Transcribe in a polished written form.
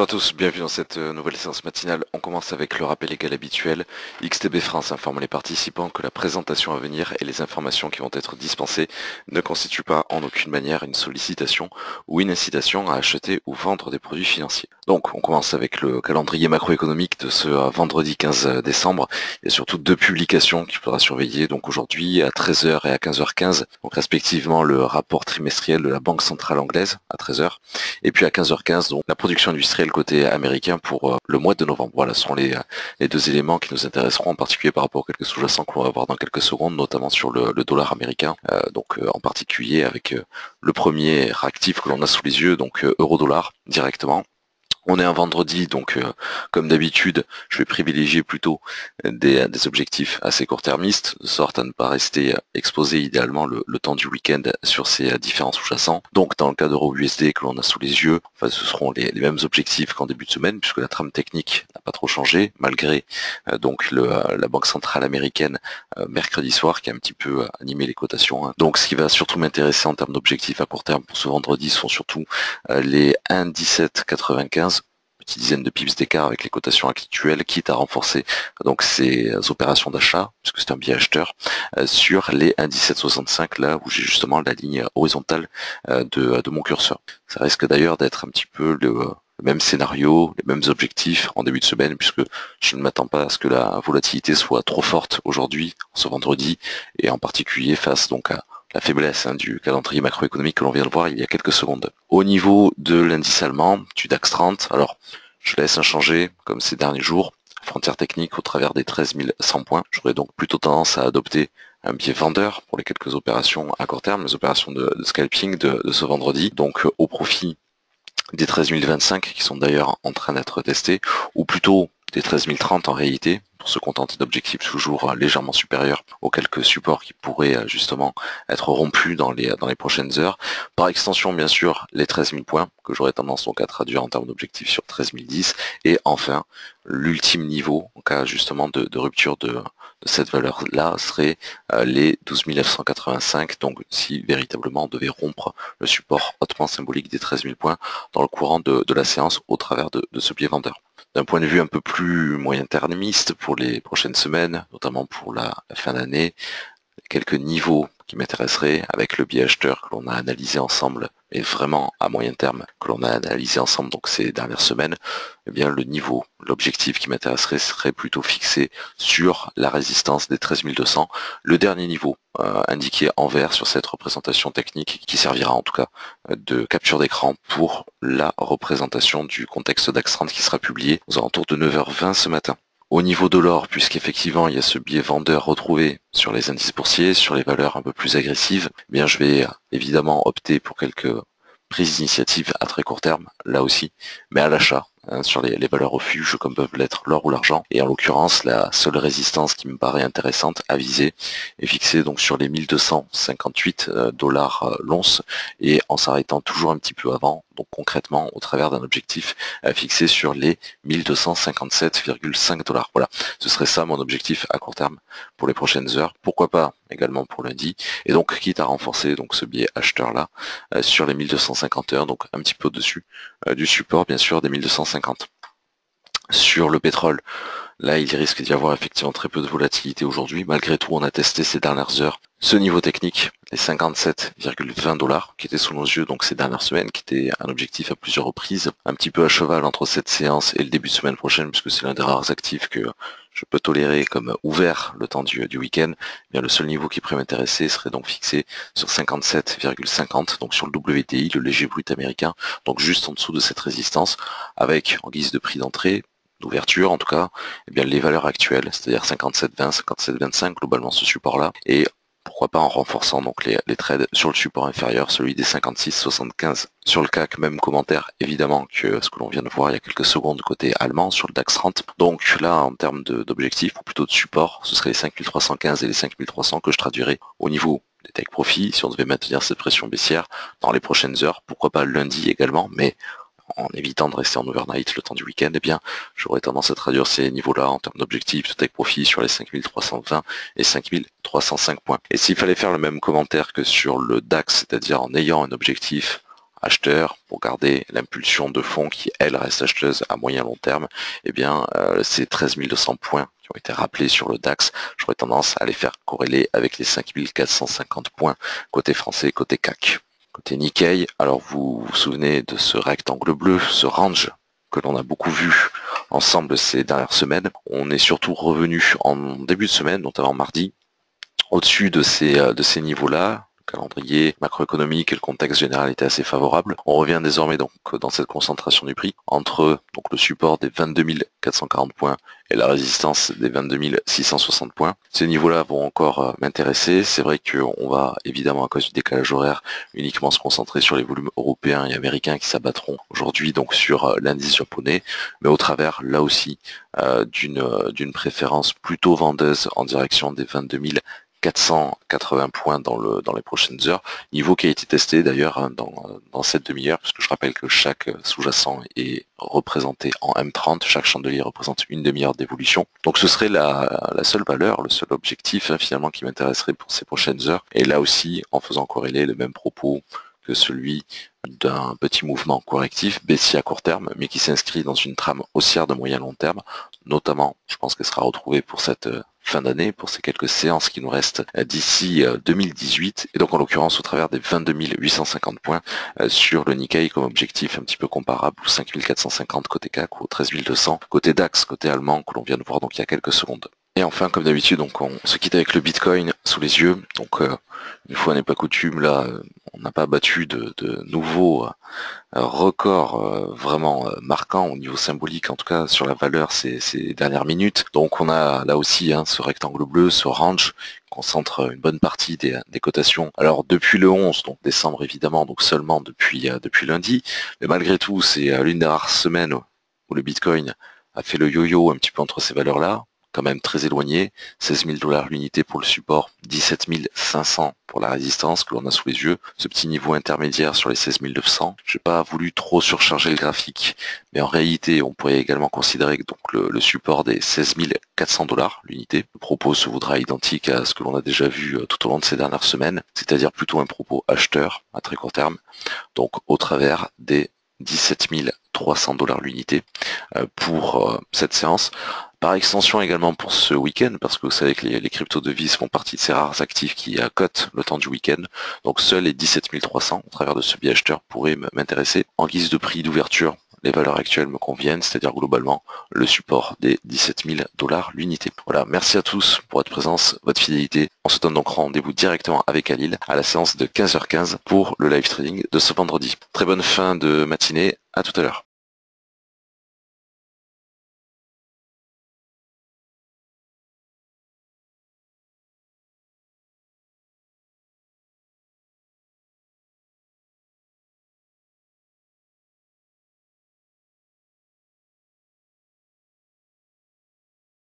Bonjour à tous, bienvenue dans cette nouvelle séance matinale. On commence avec le rappel légal habituel. XTB France informe les participants que la présentation à venir et les informations qui vont être dispensées ne constituent pas en aucune manière une sollicitation ou une incitation à acheter ou vendre des produits financiers. Donc on commence avec le calendrier macroéconomique de ce vendredi 15 décembre. Il y a surtout deux publications qu'il faudra surveiller. Donc aujourd'hui à 13 h et à 15 h 15, donc respectivement le rapport trimestriel de la Banque centrale anglaise à 13 h et puis à 15 h 15 donc la production industrielle côté américain pour le mois de novembre. Voilà, ce sont les deux éléments qui nous intéresseront en particulier par rapport aux quelques sous-jacents qu'on va voir dans quelques secondes, notamment sur le dollar américain, en particulier avec le premier actif que l'on a sous les yeux, donc euro-dollar directement. On est un vendredi, donc comme d'habitude, je vais privilégier plutôt des objectifs assez court-termistes, de sorte à ne pas rester exposé idéalement le temps du week-end sur ces différents sous-jacents. Donc dans le cas d'euro-USD que l'on a sous les yeux, enfin, ce seront les mêmes objectifs qu'en début de semaine, puisque la trame technique n'a pas trop changé, malgré la Banque centrale américaine mercredi soir qui a un petit peu animé les cotations. Hein. Donc ce qui va surtout m'intéresser en termes d'objectifs à court terme pour ce vendredi sont surtout les 1,1795, petite dizaine de pips d'écart avec les cotations actuelles, quitte à renforcer donc ces opérations d'achat, puisque c'est un biais acheteur, sur les 1,1765, là où j'ai justement la ligne horizontale de mon curseur. Ça risque d'ailleurs d'être un petit peu le même scénario, les mêmes objectifs en début de semaine, puisque je ne m'attends pas à ce que la volatilité soit trop forte aujourd'hui, ce vendredi, et en particulier face donc à la faiblesse du calendrier macroéconomique que l'on vient de voir il y a quelques secondes. Au niveau de l'indice allemand, du DAX 30, alors je laisse inchangé comme ces derniers jours, frontière technique au travers des 13 100 points. J'aurais donc plutôt tendance à adopter un biais vendeur pour les quelques opérations à court terme, les opérations de scalping de ce vendredi, donc au profit des 13 025 qui sont d'ailleurs en train d'être testés, ou plutôt des 13 030 en réalité, pour se contenter d'objectifs toujours légèrement supérieurs aux quelques supports qui pourraient justement être rompus dans les prochaines heures. Par extension, bien sûr, les 13 000 points, que j'aurais tendance donc à traduire en termes d'objectifs sur 13 010. Et enfin, l'ultime niveau, en cas justement de rupture de cette valeur-là, serait les 12 985. Donc si véritablement on devait rompre le support hautement symbolique des 13 000 points dans le courant de la séance au travers de ce biais vendeur. D'un point de vue un peu plus moyen-termiste pour les prochaines semaines, notamment pour la fin d'année, quelques niveaux qui m'intéresseraient avec le biais acheteur que l'on a analysé ensemble, et vraiment à moyen terme que l'on a analysé ensemble donc ces dernières semaines, eh bien le niveau, l'objectif qui m'intéresserait serait plutôt fixé sur la résistance des 13 200, le dernier niveau indiqué en vert sur cette représentation technique qui servira en tout cas de capture d'écran pour la représentation du contexte DAX 30 qui sera publié aux alentours de 9 h 20 ce matin. Au niveau de l'or, puisqu'effectivement il y a ce biais vendeur retrouvé sur les indices boursiers, sur les valeurs un peu plus agressives, eh bien je vais évidemment opter pour quelques prises d'initiative à très court terme, là aussi, mais à l'achat, sur les valeurs refuges comme peuvent l'être l'or ou l'argent. Et en l'occurrence, la seule résistance qui me paraît intéressante à viser est fixée donc sur les 1258 dollars l'once, et en s'arrêtant toujours un petit peu avant, donc concrètement au travers d'un objectif fixé sur les 1257,5 dollars. Voilà, ce serait ça mon objectif à court terme pour les prochaines heures. Pourquoi pas également pour lundi, et donc quitte à renforcer donc ce biais acheteur là sur les 1250 heures, donc un petit peu au-dessus du support bien sûr des 1250. Sur le pétrole, là il risque d'y avoir effectivement très peu de volatilité aujourd'hui. Malgré tout, on a testé ces dernières heures ce niveau technique, les 57,20 dollars qui étaient sous nos yeux donc ces dernières semaines, qui était un objectif à plusieurs reprises, un petit peu à cheval entre cette séance et le début de semaine prochaine, puisque c'est l'un des rares actifs que je peux tolérer comme ouvert le temps du week-end. Eh bien, le seul niveau qui pourrait m'intéresser serait donc fixé sur 57,50, donc sur le WTI, le léger brut américain, donc juste en dessous de cette résistance, avec en guise de prix d'entrée, d'ouverture en tout cas, eh bien les valeurs actuelles, c'est-à-dire 57,20, 57,25, globalement ce support-là, et pourquoi pas en renforçant donc les trades sur le support inférieur, celui des 56,75. Sur le CAC, même commentaire évidemment que ce que l'on vient de voir il y a quelques secondes côté allemand sur le DAX 30. Donc là, en termes d'objectifs, ou plutôt de support, ce serait les 5315 et les 5300 que je traduirais au niveau des take profits, si on devait maintenir cette pression baissière dans les prochaines heures, pourquoi pas lundi également, mais en évitant de rester en overnight le temps du week-end, eh bien, j'aurais tendance à traduire ces niveaux-là en termes d'objectifs de take profit sur les 5320 et 5305 points. Et s'il fallait faire le même commentaire que sur le DAX, c'est-à-dire en ayant un objectif acheteur pour garder l'impulsion de fond qui, elle, reste acheteuse à moyen long terme, eh bien, ces 13 200 points qui ont été rappelés sur le DAX, j'aurais tendance à les faire corréler avec les 5 450 points côté français, côté CAC. Côté Nikkei, alors vous vous souvenez de ce rectangle bleu, ce range que l'on a beaucoup vu ensemble ces dernières semaines. On est surtout revenu en début de semaine, notamment mardi, au-dessus de ces niveaux-là. Le calendrier macroéconomique et le contexte général étaient assez favorables. On revient désormais donc dans cette concentration du prix entre donc le support des 22 440 points et la résistance des 22 660 points. Ces niveaux-là vont encore m'intéresser. C'est vrai qu'on va évidemment, à cause du décalage horaire, uniquement se concentrer sur les volumes européens et américains qui s'abattront aujourd'hui donc sur l'indice japonais, mais au travers là aussi d'une préférence plutôt vendeuse en direction des 22 480 points dans les prochaines heures, niveau qui a été testé d'ailleurs dans cette demi-heure, puisque je rappelle que chaque sous-jacent est représenté en M30, chaque chandelier représente une demi-heure d'évolution. Donc ce serait la seule valeur, le seul objectif finalement qui m'intéresserait pour ces prochaines heures, et là aussi en faisant corréler le même propos que celui d'un petit mouvement correctif baissier à court terme, mais qui s'inscrit dans une trame haussière de moyen long terme, notamment, je pense qu'elle sera retrouvée pour cette fin d'année, pour ces quelques séances qui nous restent d'ici 2018, et donc en l'occurrence au travers des 22 850 points sur le Nikkei comme objectif un petit peu comparable aux 5 450 côté CAC ou aux 13 200 côté DAX, côté allemand, que l'on vient de voir donc il y a quelques secondes. Et enfin, comme d'habitude, donc on se quitte avec le Bitcoin sous les yeux. Donc une fois n'est pas coutume, là, on n'a pas battu de nouveaux records vraiment marquants au niveau symbolique, en tout cas sur la valeur ces dernières minutes. Donc on a là aussi ce rectangle bleu, ce range, concentre une bonne partie des cotations. Alors depuis le 11, donc décembre évidemment, donc seulement depuis lundi, mais malgré tout, c'est l'une des rares semaines où le Bitcoin a fait le yo-yo un petit peu entre ces valeurs-là, quand même très éloigné, 16 000 $ l'unité pour le support, 17 500 pour la résistance que l'on a sous les yeux, ce petit niveau intermédiaire sur les 16 900. Je n'ai pas voulu trop surcharger le graphique, mais en réalité, on pourrait également considérer que donc le support des 16 400 $ l'unité. Le propos se voudra identique à ce que l'on a déjà vu tout au long de ces dernières semaines, c'est-à-dire plutôt un propos acheteur à très court terme, donc au travers des 17 300 $ l'unité pour cette séance. Par extension également pour ce week-end, parce que vous savez que les crypto-devises font partie de ces rares actifs qui cotent le temps du week-end. Donc seuls les 17 300 au travers de ce biais acheteur pourraient m'intéresser. En guise de prix d'ouverture, les valeurs actuelles me conviennent, c'est-à-dire globalement le support des 17 000 $ l'unité. Voilà, merci à tous pour votre présence, votre fidélité. On se donne donc rendez-vous directement avec Alil à la séance de 15h15 pour le live trading de ce vendredi. Très bonne fin de matinée, à tout à l'heure.